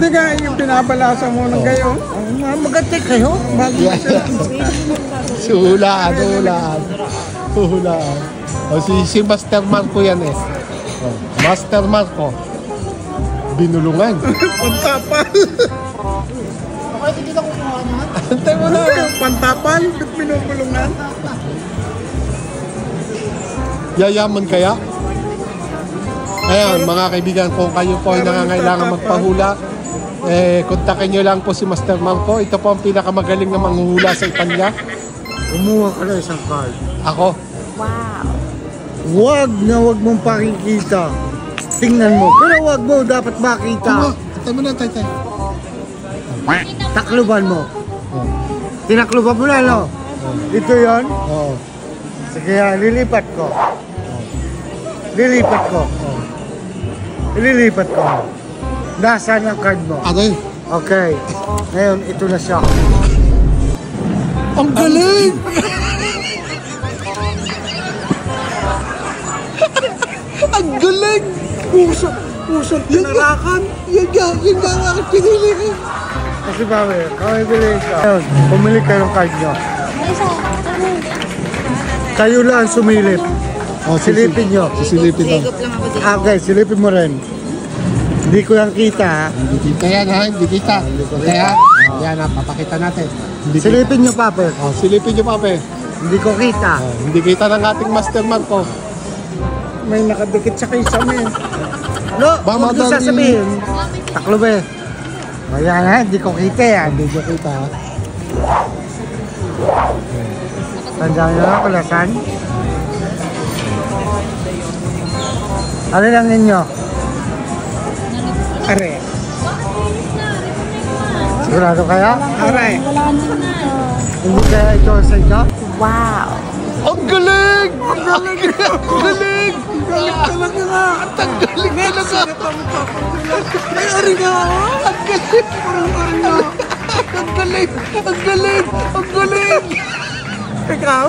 Hindi ka yung pinabalasa mo ng kayo. Maganda kayo. Hulaan. O si Master Marco yan eh. O, Master Marco. Binulungan. Pantapal. Ako hindi kita kukuha naman. Antay mo na. Pantapal? Ba't binubulungan? Yayaman kaya? Ayan, mga kaibigan, kung kayo po ay nangangailangan magpahula, kontakin nyo lang po si Master Marco. Ito po ang pinakamagaling na manghuhula sa Italia. Umuha ka na isang card. Ako. Wag mong pakikita. Tingnan mo. Pero wag mo dapat makita. Antay mo na, tay. Takluban mo. Oh. Tinakluban mo na, no? Ito yon. Oo. Sige, lilipat ko. Ililipat ko. Nasaan ang card mo? Agay. Okay. Ngayon, ito na siya. Ang galing! Ang galing! Pusot tinarakan. Yan nga ang aking pinili ko. Kasi bawi, kamibili ka. Ngayon, pumili kayo ng card nyo. Kayo lang sumilip. Oh, Silipin nyo. Sisilipin lang. Okay, silipin mo rin. Hindi ko lang kita, ha? Hindi kita yan ha, hindi kita. Kaya, yan ha, papakita natin. Silipin nyo, Pape. Oh, silipin nyo, Pape. Hindi ko kita. Oh, hindi kita ng ating Master Marco. May nakadikit sa kisame. No, Ba, huwag nyo madali. sasabihin. Taklobe. Ayan ha, hindi ko kita yan. Hindi nyo kita ha. Tandaan nyo lang kung nasaan. Ano lang ninyo? Are. Sigurado kaya? Are. Hindi kaya ito sa inyo? Ang galing! Ang galing! Ang galing! Galing talaga nga. Ang galing talaga! Ay, are nga. Ang galing! Are nga. Ang galing! Ang galing! Ang galing! Ikaw?